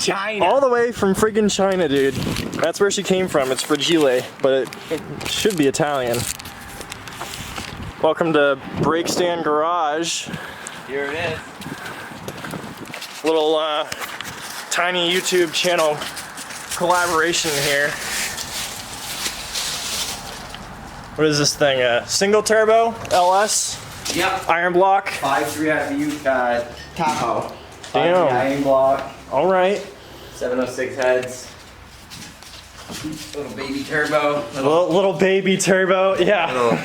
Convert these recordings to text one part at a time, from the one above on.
China. All the way from friggin' China, dude. That's where she came from. It's fragile, but it should be Italian. Welcome to Brake Stand Garage. Here it is. Little tiny YouTube channel collaboration here. What is this thing? Single turbo LS? Yep. Iron block? 5.3 Tahoe. Damn. Iron block. All right. 706 heads. Little baby turbo. Little baby turbo, yeah. Little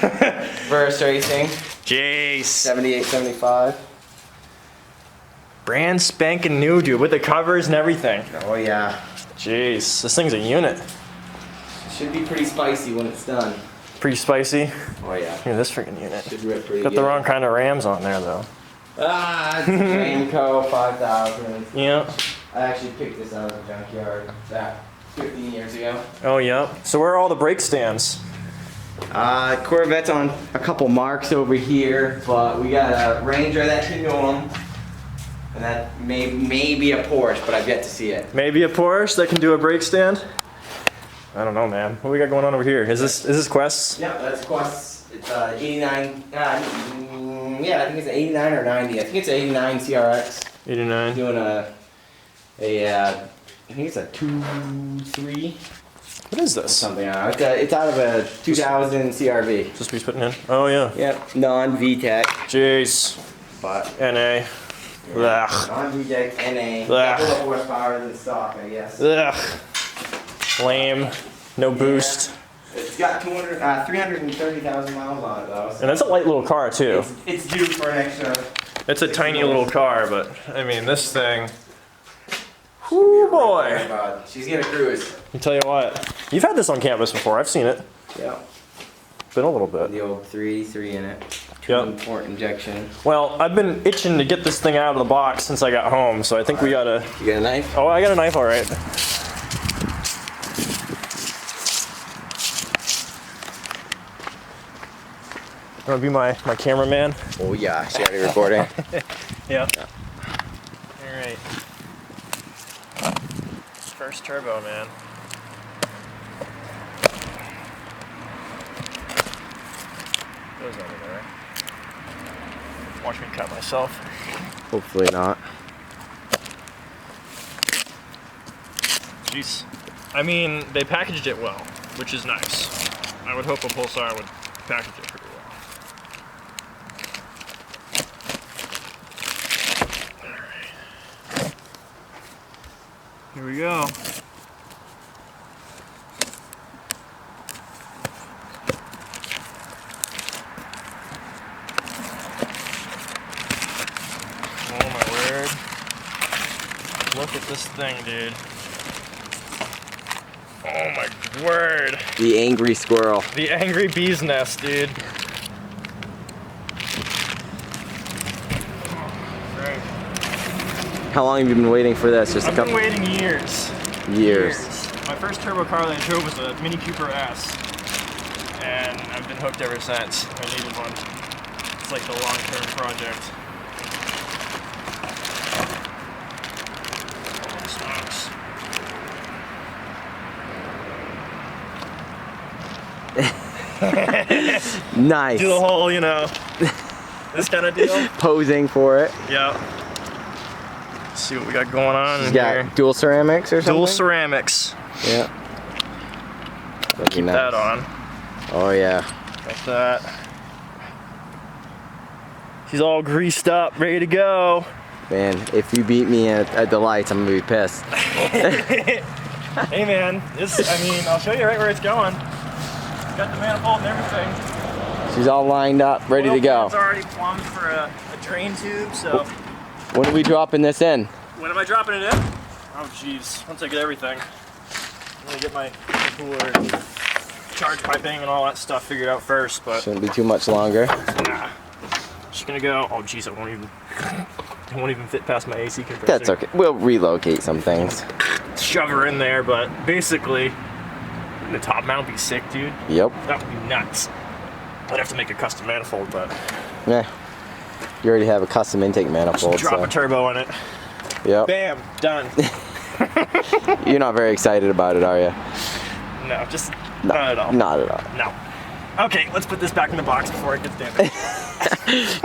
verse racing. Jeez. 78, 75. Brand spanking new, dude, with the covers and everything. Oh yeah. Jeez, this thing's a unit. Should be pretty spicy when it's done. Pretty spicy. Oh yeah. Look at this freaking unit. Should rip pretty Got good. the wrong kind of Rams on there, though. Ah, it's Ramco 5000. Yeah. I actually picked this out of the junkyard back 15 years ago. Oh, yeah. So where are all the brake stands? Corvette's on a couple marks over here, but we got a Ranger that can go on. And that may be a Porsche, but I've yet to see it. Maybe a Porsche that can do a brake stand? I don't know, man. What we got going on over here? Is this Quest? Yeah, that's Quest. It's 89. Yeah, I think it's an 89 or 90. I think it's an 89 CRX. 89. Doing I think it's a 2.3. What is this? Something. It's out of a 2000 CRV. Just be putting in? Oh, yeah. Yep, non-VTEC. Jeez. But NA. Ugh. non-VTEC NA. Ugh. Double horsepower than stock, I guess. Ugh. Lame. No boost. It's got 330,000 miles on it though. So And it's a light little car, too. it's due for an extra. It's a tiny little car, but I mean, this thing. Whoo boy! She's gonna cruise. I tell you what, you've had this on campus before. I've seen it. Yeah. Been a little bit. The old 383 in it. Yep. Port injection. Well, I've been itching to get this thing out of the box since I got home, so I think we gotta. You got a knife? Oh, I got a knife, all right. You wanna be my cameraman? Oh yeah, she already recording. Yeah. All right. First turbo, man. Goes over there. Watch me cut myself. Hopefully not. Jeez. I mean, they packaged it well, which is nice. I would hope a Pulsar would package it pretty well. Alright. Here we go. Oh my word. Look at this thing, dude. Oh my word. The angry squirrel. The angry bee's nest, dude. Right. How long have you been waiting for this? Just a I've couple been waiting years. Years. My first turbo car that I drove was a Mini Cooper S. And I've been hooked ever since. I needed one. It's like the long-term project. Oh, smokes. Nice. Do the whole, you know, this kind of deal. Posing for it. Yeah. Let's see what we got going on You in got here. dual ceramics or something? Dual ceramics. Yeah. Keep that on. Oh yeah. Got that. She's all greased up, ready to go. Man, if you beat me at the lights, I'm gonna be pissed. Hey man, I'll show you right where it's going. Got the manifold and everything. She's all lined up, ready to go. It's already plumbed for a drain tube, so. When are we dropping this in? When am I dropping it in? Oh jeez, once I get everything. I'm gonna get my cooler and charge piping and all that stuff figured out first, but. Shouldn't be too much longer. Nah. Just gonna go, oh jeez, it won't even fit past my AC compressor. That's okay. We'll relocate some things. Shove her in there, but basically, the top mount would be sick, dude. Yep. That would be nuts. I'd have to make a custom manifold, but. Yeah. You already have a custom intake manifold. Just drop a turbo on it. Yep. Bam, done. You're not very excited about it, are you? No, just No, not at all. Not at all. No. Okay, let's put this back in the box before it gets damaged.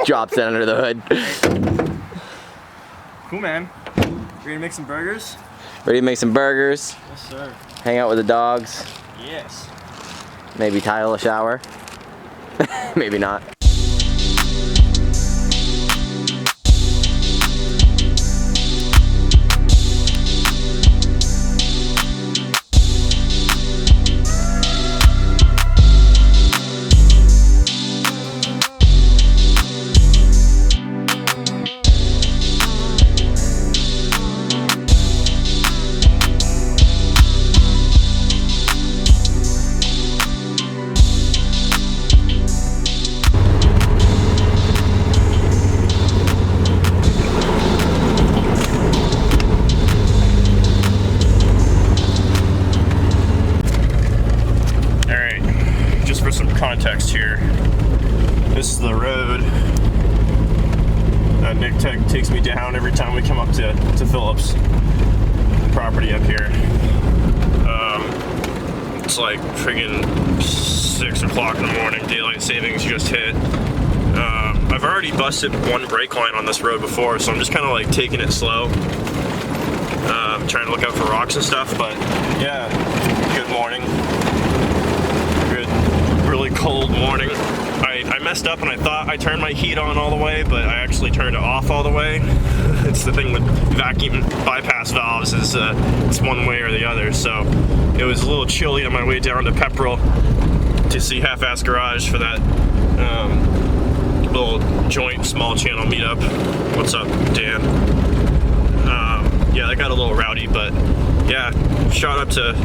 Drops it under the hood. Cool, man. Ready to make some burgers? Ready to make some burgers, Yes, sir. hang out with the dogs, Yes. maybe tile a shower. Maybe not. Context here. This is the road that Nick takes me down every time we come up to Phillips property up here. It's like friggin' 6 o'clock in the morning, daylight savings just hit. I've already busted one brake line on this road before, so I'm just kind of like taking it slow, trying to look out for rocks and stuff. But yeah, good morning. Really cold morning. I messed up and I thought I turned my heat on all the way, but I actually turned it off all the way. It's the thing with vacuum bypass valves is it's one way or the other. So it was a little chilly on my way down to Pepperell to see Half-Ass Garage for that little joint small channel meetup. What's up, Dan? Yeah, that got a little rowdy, but yeah, shot up to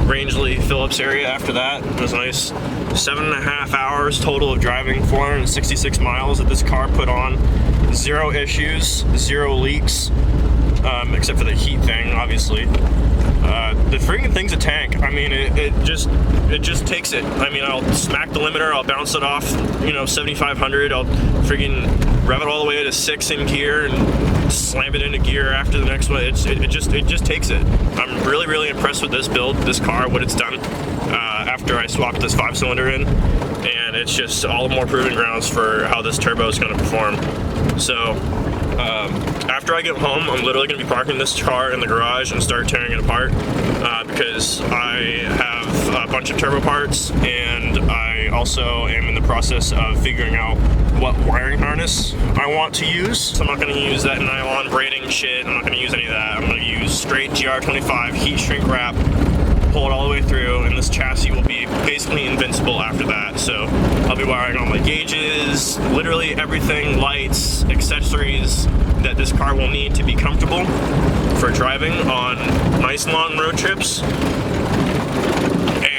Rangeley, Phillips area after that. It was nice. 7.5 hours total of driving, 466 miles that this car put on. 0 issues, 0 leaks, except for the heat thing, obviously. The friggin' thing's a tank. I mean, it just takes it. I mean, I'll smack the limiter, I'll bounce it off, 7,500. I'll friggin' rev it all the way to 6 in gear and slam it into gear after the next one. It just takes it. I'm really impressed with this build, this car, what it's done after I swapped this 5-cylinder in, and it's just all the more proving grounds for how this turbo is going to perform. So after I get home, I'm literally going to be parking this car in the garage and start tearing it apart because I have a bunch of turbo parts, and I also am in the process of figuring out what wiring harness I want to use. So I'm not going to use that nylon braiding shit. I'm not going to use any of that. I'm going to use straight GR25 heat shrink wrap, pull it all the way through, and this chassis will be basically invincible after that. So I'll be wiring all my gauges, literally everything, lights, accessories that this car will need to be comfortable for driving on nice long road trips.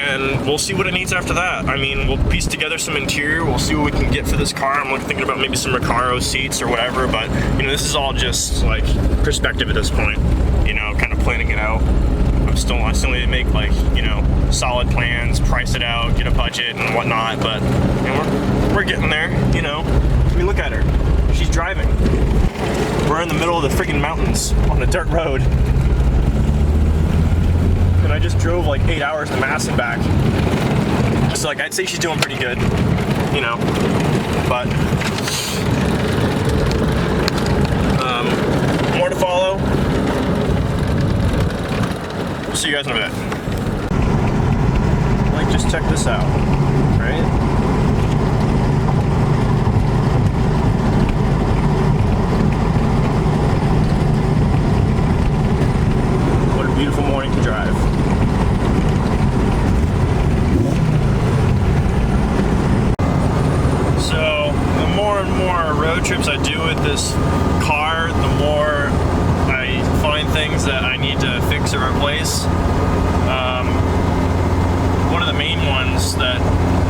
And we'll see what it needs after that. I mean, we'll piece together some interior, we'll see what we can get for this car. I'm thinking about maybe some Recaro seats or whatever, but this is all just like perspective at this point, kind of planning it out. I still need to make solid plans, price it out, get a budget and whatnot, but we're getting there, I mean, look at her. She's driving. We're in the middle of the freaking mountains on a dirt road. And I just drove like 8 hours to Mass and back. So I'd say she's doing pretty good, but more to follow. See you guys in a bit. Like, just check this out, right? What a beautiful morning to drive. So, the more and more road trips I do with this car, the more I find things that I need to fix or replace. One of the main ones that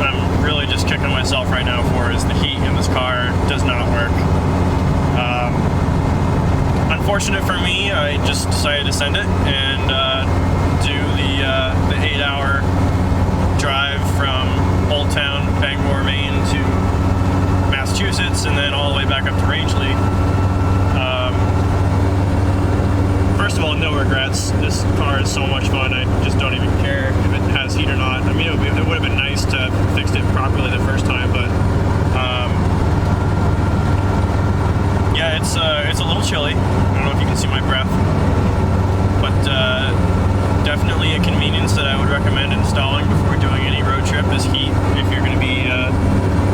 I'm really just kicking myself right now for is the heat in this car does not work. Unfortunate for me, I just decided to send it and do the 8-hour drive from Old Town, Bangor, Maine to Massachusetts, and then all the way back up to Rangeley. First of all, no regrets. so much fun. I just don't even care if it has heat or not. I mean, it would have been nice to have fixed it properly the first time, but yeah, it's a little chilly. I don't know if you can see my breath, but definitely a convenience that I would recommend installing before doing any road trip is heat. If you're going to be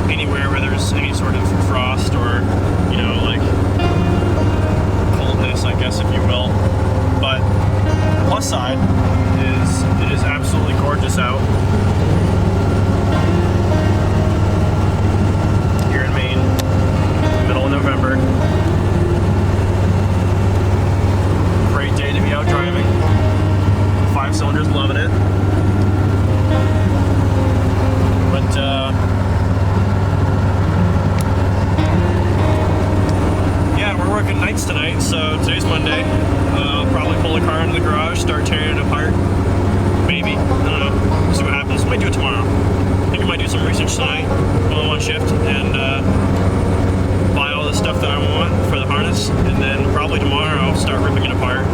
anywhere where there's any sort of frost or, you know, like coldness, I guess, if you will. But plus side is it is absolutely gorgeous out. Here in Maine, middle of November. Great day to be out driving. 5 cylinders, loving it. But yeah, we're working nights tonight, so today's Monday. I'll probably pull the car into the garage, start tearing it apart. Maybe. I don't know. We'll see what happens. Might do it tomorrow. I think I might do some research tonight while I'm on shift and buy all the stuff that I want for the harness, and then probably tomorrow I'll start ripping it apart.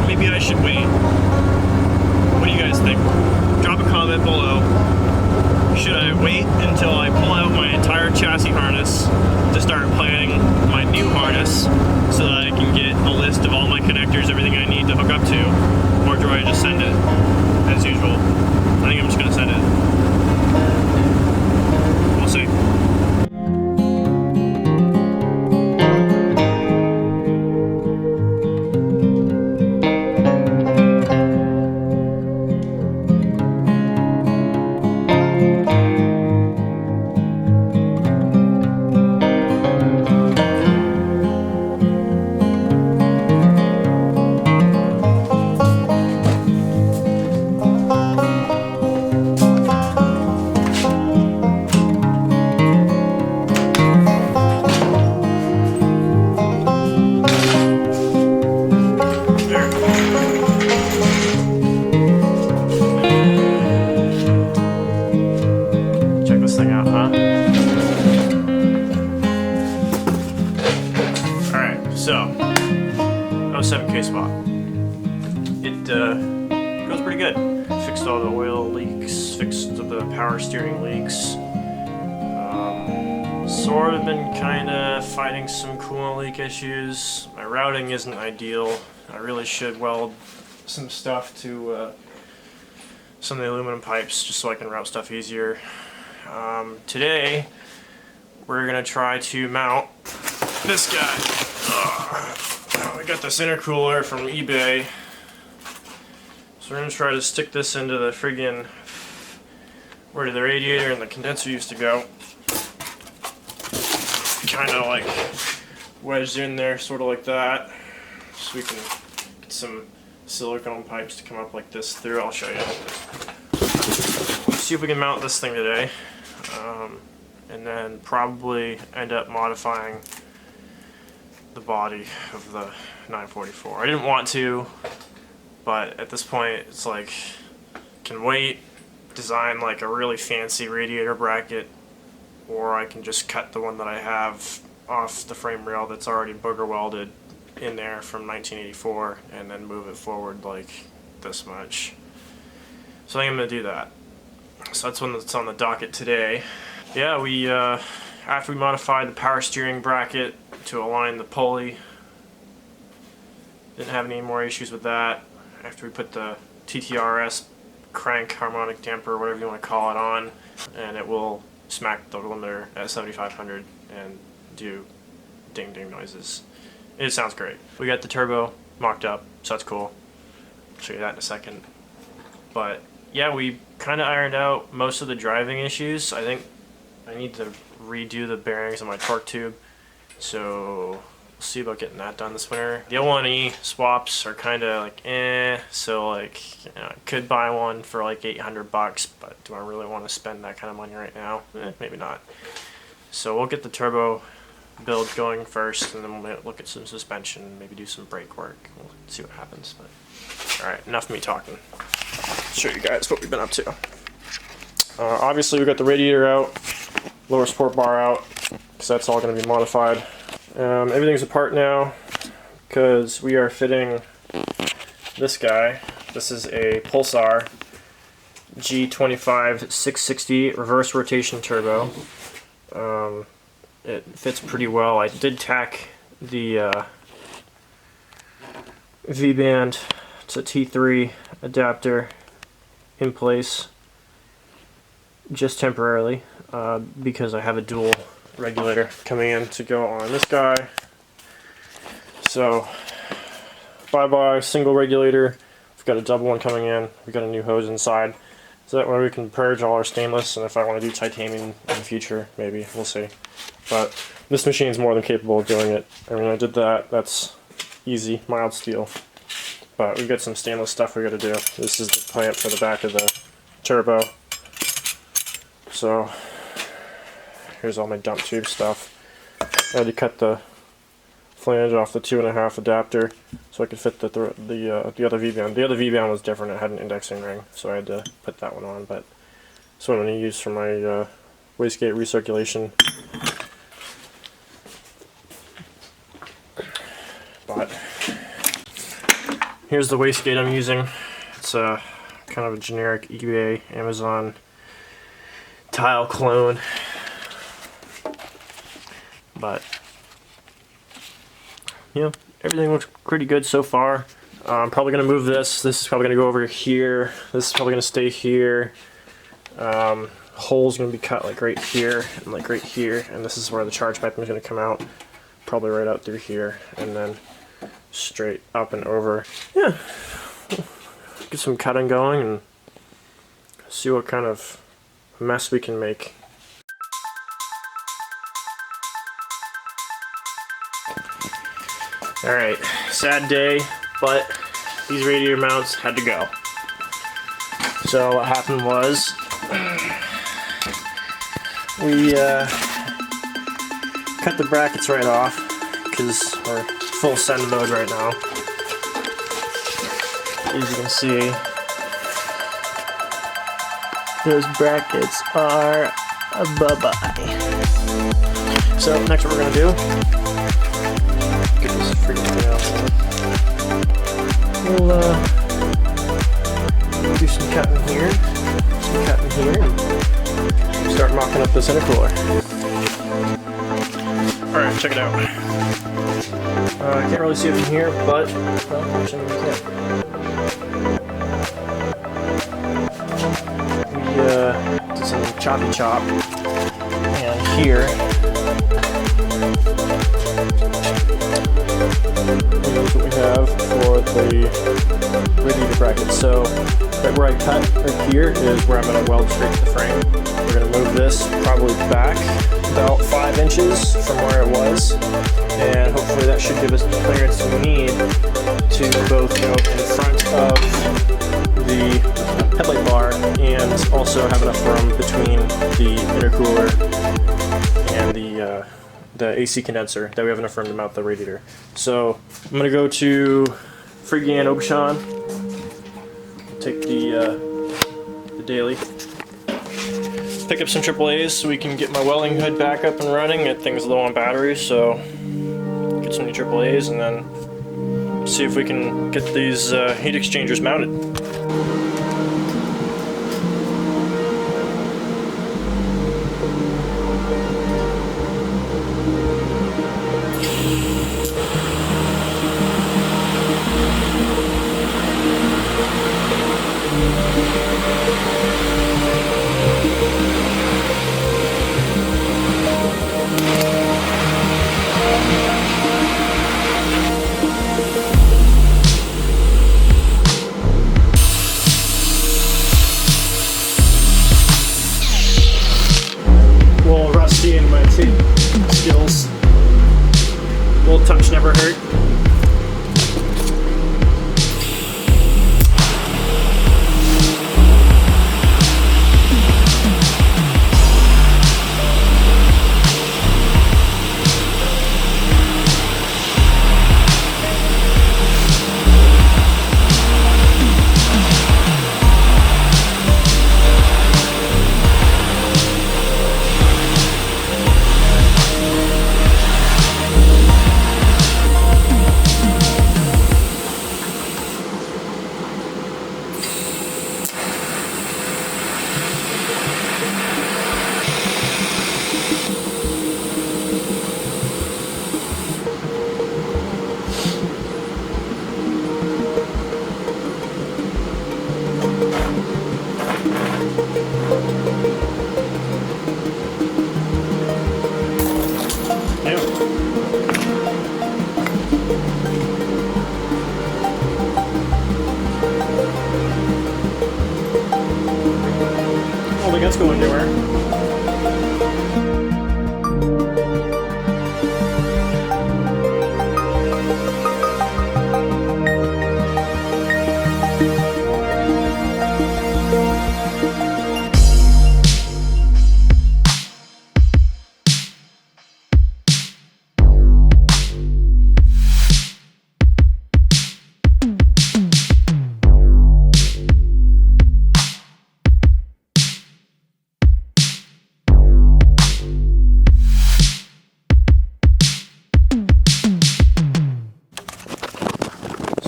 Maybe I should wait. What do you guys think? Drop a comment below. Should I wait until I pull out my entire chassis harness to start planning my new harness so that I can get a list of all my connectors, everything I need to hook up to? Or do I just send it as usual? I think I'm just gonna send it. We'll see. So, 07K spot. It goes pretty good. Fixed all the oil leaks, fixed the power steering leaks. Sort of been kind of fighting some coolant leak issues. My routing isn't ideal. I really should weld some stuff to some of the aluminum pipes just so I can route stuff easier. Today, we're gonna try to mount this guy. I got this intercooler from eBay, so we're gonna try to stick this into the friggin' where the radiator and the condenser used to go. Kind of like wedged in there, sort of like that, so we can get some silicone pipes to come up like this through. I'll show you. Let's see if we can mount this thing today, and then probably end up modifying the body of the 944. I didn't want to, but at this point it's like, can wait, design like a really fancy radiator bracket, or I can just cut the one that I have off the frame rail that's already booger welded in there from 1984 and then move it forward like this much. So I think I'm gonna do that. So that's one that's on the docket today. Yeah, we after we modified the power steering bracket to align the pulley, didn't have any more issues with that. After we put the TTRS crank harmonic damper, whatever you want to call it, on, and it will smack the limiter at 7500 and do ding ding noises. It sounds great. We got the turbo mocked up, so that's cool. I'll show you that in a second. But yeah, we kind of ironed out most of the driving issues. I think I need to redo the bearings on my torque tube, so we'll see about getting that done this winter. The L1E swaps are kind of like so like, you know, I could buy one for like $800, but do I really want to spend that kind of money right now? Maybe not. So we'll get the turbo build going first, and then we'll look at some suspension, maybe do some brake work. We'll see what happens. But all right, enough of me talking. I'll show you guys what we've been up to. Obviously, we got the radiator out, lower support bar out, because that's all going to be modified. Everything's apart now because we are fitting this guy This is a Pulsar G25 660 reverse rotation turbo. It fits pretty well. I did tack the V-band, it's a T3 adapter, in place just temporarily because I have a dual regulator coming in to go on this guy. So bye-bye single regulator. We've got a double one coming in. We've got a new hose inside. So that way we can purge all our stainless, and if I want to do titanium in the future, maybe, we'll see. But this machine's more than capable of doing it. I mean, I did that, that's easy, mild steel. But we've got some stainless stuff we got to do. This is the clamp for the back of the turbo. So here's all my dump tube stuff. I had to cut the flange off the 2.5 adapter so I could fit the other V-band. The other V-band was different, it had an indexing ring, so I had to put that one on, but this one I'm going to use for my wastegate recirculation. But here's the wastegate I'm using. It's a kind of a generic eBay, Amazon tile clone, but yeah, everything looks pretty good so far. I'm probably going to move this. This is probably going to go over here. This is probably going to stay here. Hole's going to be cut like right here and like right here, and this is where the charge pipe is going to come out. Probably right out through here, and then straight up and over. Yeah, get some cutting going and see what kind of mess we can make. Alright, sad day, but these radiator mounts had to go. So what happened was, we cut the brackets right off, because we're full send mode right now. As you can see, those brackets are bye-bye. So next what we're going to do, get this freaking thing out. We'll do some cutting here, and start mocking up this intercooler. Alright, check it out. I can't really see it from here, but, well, actually we can. We did some choppy chop, and here, here's what we have for the radiator bracket. So right where I cut right here is where I'm going to weld straight to the frame. We're going to move this probably back about 5 inches from where it was, and hopefully that should give us the clearance we need to both go in front of the headlight bar and also have enough room between the intercooler and the AC condenser, that we have enough room to mount the radiator. So I'm going to go to Freegan Aubuchon, take the daily, pick up some AAAs so we can get my welding hood back up and running. That thing's low on batteries, so get some new AAAs and then see if we can get these heat exchangers mounted. In my TIG skills. A little touch never hurt.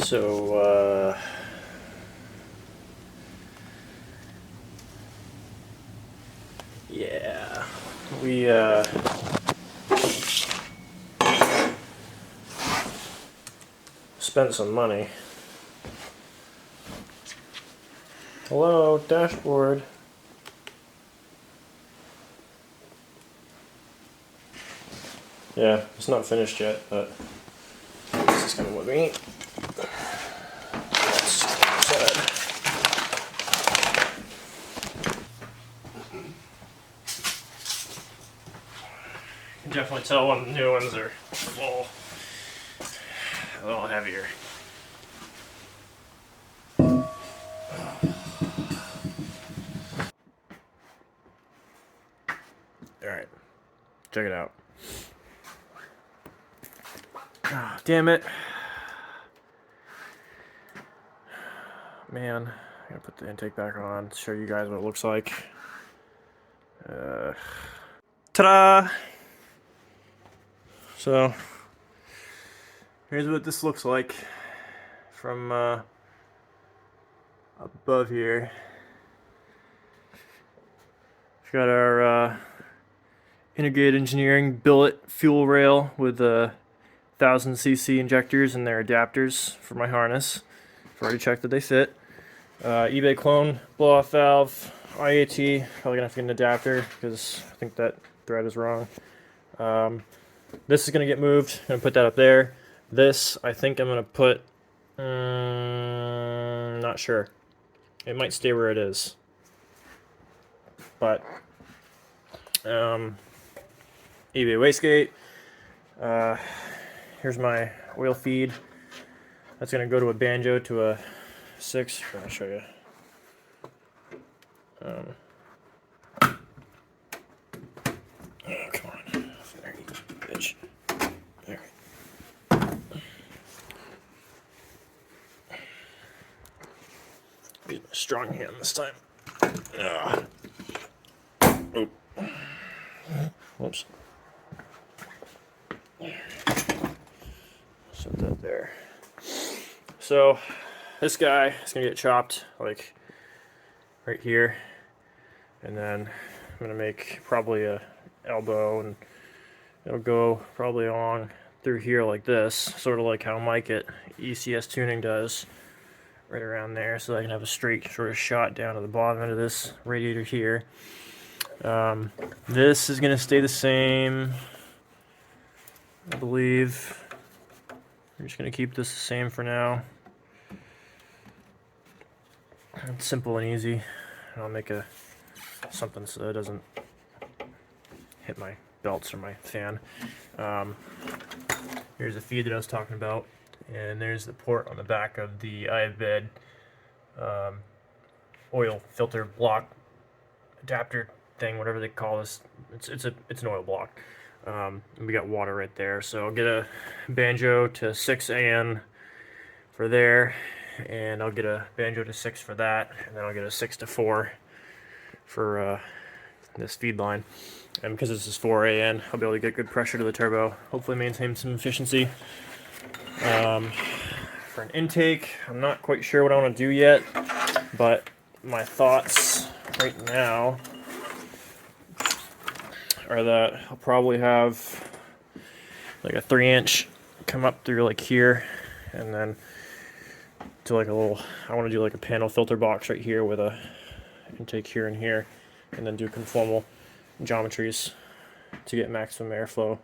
So, yeah, we, spent some money. Hello, dashboard. Yeah, it's not finished yet, but this is kind of what we need. You can definitely tell when the new ones are a little heavier. Alright, check it out. Ah, damn it. Man, I gotta put the intake back on to show you guys what it looks like. Ta-da! So, here's what this looks like from above here. We've got our integrated engineering billet fuel rail with 1000cc injectors and their adapters for my harness. I've already checked that they fit. eBay clone blow-off valve, IAT, probably gonna have to get an adapter because I think that thread is wrong. This is gonna get moved, I'm gonna put that up there. This, I think I'm gonna put, not sure. It might stay where it is. But, eBay wastegate. Here's my oil feed. That's gonna go to a banjo to a 6. I'll show you. Oh, come on. There you go, bitch. Alright. Use my strong hand this time. Oop. Whoops. Set that there. So, this guy is gonna get chopped like right here, and then I'm gonna make probably a elbow, and it'll go probably along through here like this, sort of like how Mike at ECS Tuning does, right around there, so I can have a straight sort of shot down to the bottom end of this radiator here. This is gonna stay the same, I believe. We're just gonna keep this the same for now. It's simple and easy. I'll make something so it doesn't hit my belts or my fan. Here's the feed that I was talking about, and there's the port on the back of the iBed oil filter block adapter thing, whatever they call this. It's an oil block. And we got water right there, so I'll get a banjo to 6 AN for there, and I'll get a banjo to 6 for that, and then I'll get a 6 to 4 for this feed line. And because this is 4 AN, I'll be able to get good pressure to the turbo, hopefully maintain some efficiency. For an intake, I'm not quite sure what I want to do yet, but my thoughts right now are that I'll probably have like a 3-inch come up through like here, and then do like a little, I want to do like a panel filter box right here with a intake here and here, and then do conformal geometries to get maximum airflow.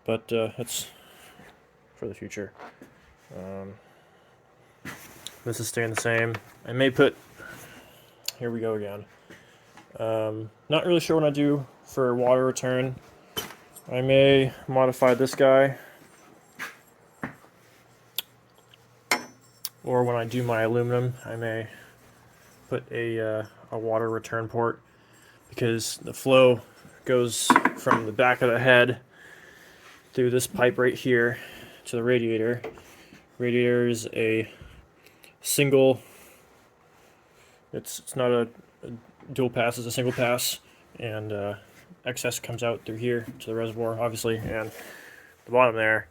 But that's for the future. This is staying the same. I may put, here we go again. Not really sure what I do for water return. I may modify this guy, or when I do my aluminum, I may put a water return port, because the flow goes from the back of the head through this pipe right here to the radiator. Radiator is a single, it's not a dual pass, it's a single pass, and excess comes out through here to the reservoir, obviously, and the bottom there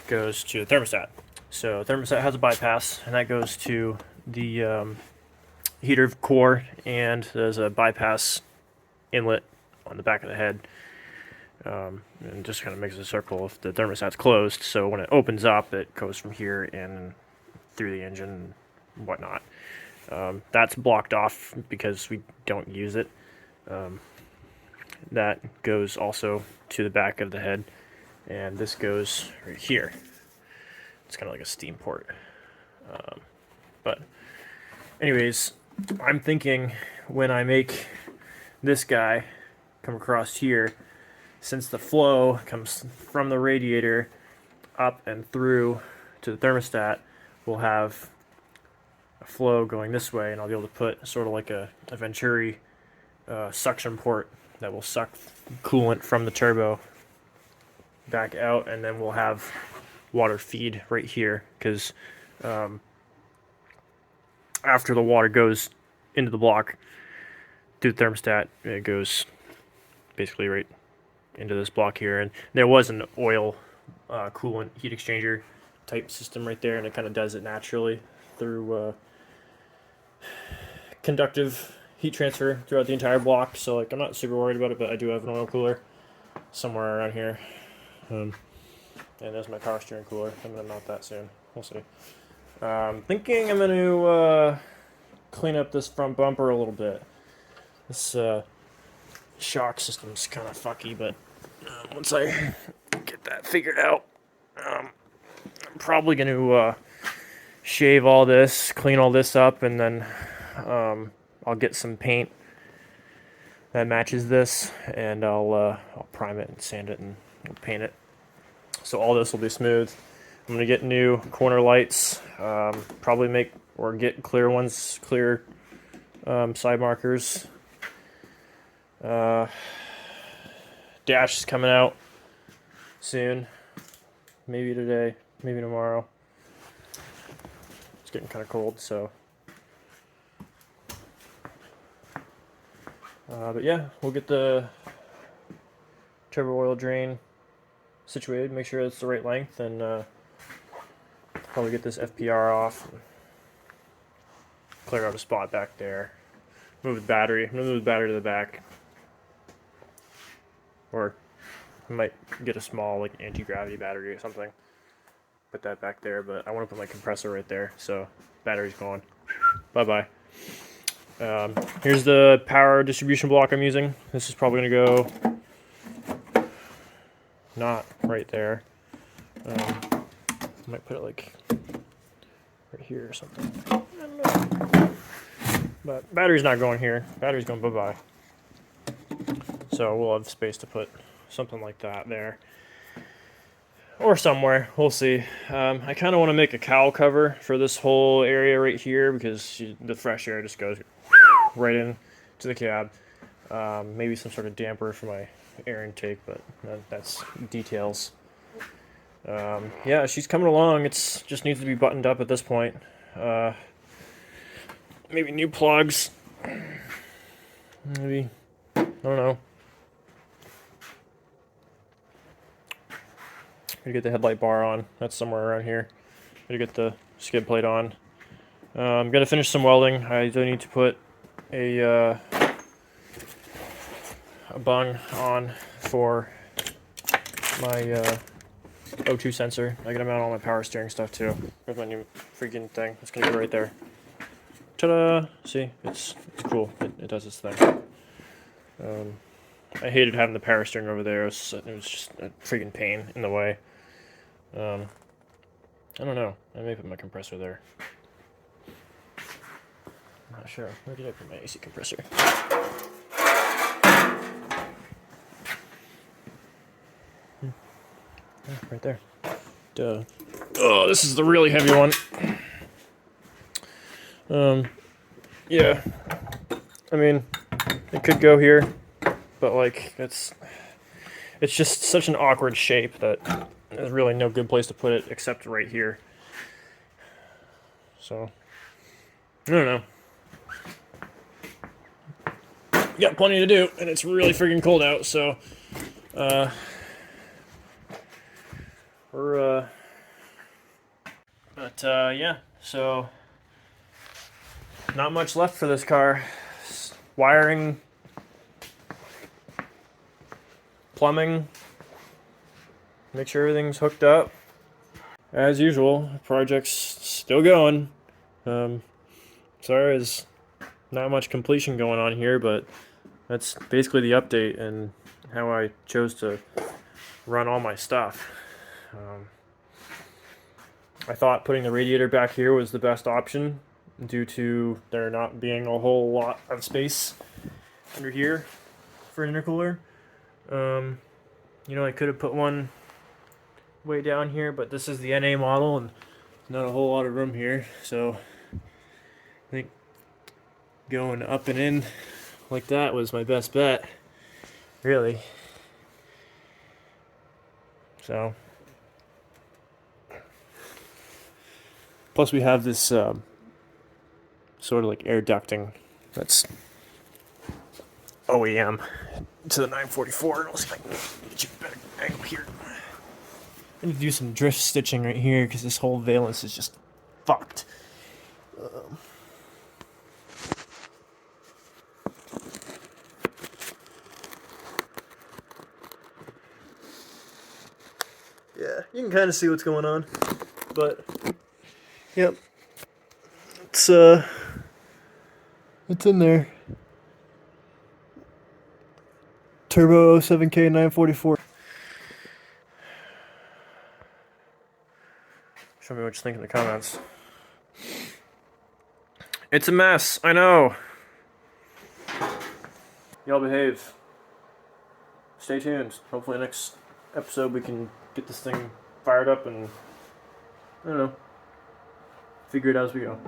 goes to the thermostat. So thermostat has a bypass, and that goes to the heater core, and there's a bypass inlet on the back of the head. And just kind of makes a circle if the thermostat's closed. So when it opens up, it goes from here and through the engine and whatnot. That's blocked off because we don't use it. That goes also to the back of the head, and this goes right here. It's kind of like a steam port. But anyways, I'm thinking when I make this guy come across here, since the flow comes from the radiator up and through to the thermostat, we'll have a flow going this way, and I'll be able to put sort of like a Venturi suction port that will suck coolant from the turbo back out, and then we'll have water feed right here, because after the water goes into the block through the thermostat, it goes basically right into this block here. And there was an oil coolant heat exchanger type system right there, and it kind of does it naturally through conductive heat transfer throughout the entire block. So like, I'm not super worried about it, but I do have an oil cooler somewhere around here. And there's my power steering cooler. I'm gonna mount that soon. We'll see. Thinking I'm gonna clean up this front bumper a little bit. This shock system's kind of fucky, but once I get that figured out, I'm probably gonna shave all this, clean all this up, and then I'll get some paint that matches this, and I'll prime it and sand it and paint it. So all this will be smooth. I'm gonna get new corner lights, probably make or get clear ones, clear side markers. Dash is coming out soon, maybe today, maybe tomorrow. It's getting kind of cold, so. But yeah, we'll get the turbo oil drain situated, make sure it's the right length, and probably get this FPR off, clear out a spot back there, move the battery. I'm gonna move the battery to the back, or I might get a small like anti-gravity battery or something, put that back there. But I want to put my compressor right there, so battery's going. Bye bye. Here's the power distribution block I'm using. This is probably gonna go not right there. I might put it like right here or something. I don't know. But battery's not going here. Battery's going bye-bye. So we'll have space to put something like that there. Or somewhere. We'll see. I kind of want to make a cowl cover for this whole area right here, because the fresh air just goes right in to the cab. Maybe some sort of damper for my air intake, but that's details. Yeah, she's coming along. It's just needs to be buttoned up at this point. Maybe new plugs. Maybe, I don't know. Gotta get the headlight bar on. That's somewhere around here. Gotta get the skid plate on. I'm gonna finish some welding. I do need to put a bung on for my O2 sensor. I gotta mount all my power steering stuff too. There's my new freaking thing. It's gonna go right there. Ta-da! See, it's cool. It does its thing. I hated having the power steering over there. It was just a freaking pain in the way. I don't know. I may put my compressor there. I'm not sure. Where did I put my AC compressor? Yeah, right there. Duh. Oh, this is the really heavy one. Yeah. I mean, it could go here, but like it's just such an awkward shape that there's really no good place to put it except right here. So I don't know. We got plenty to do, and it's really freaking cold out, so we're But yeah, so not much left for this car. Wiring, plumbing, make sure everything's hooked up. As usual, project's still going. Sorry, there's not much completion going on here, but that's basically the update and how I chose to run all my stuff. I thought putting the radiator back here was the best option due to there not being a whole lot of space under here for an intercooler. You know, I could have put one way down here, but this is the NA model and not a whole lot of room here, so I think going up and in like that was my best bet, really. So plus we have this sort of like air ducting that's OEM to the 944. Let's see if I can get you a better angle here. I need to do some drift stitching right here because this whole valence is just fucked. Yeah, you can kind of see what's going on, but yep, it's in there. Turbo 07K 944. Show me what you think in the comments. It's a mess, I know. Y'all behave. Stay tuned. Hopefully next episode we can get this thing fired up and, I don't know, figure it out as we go.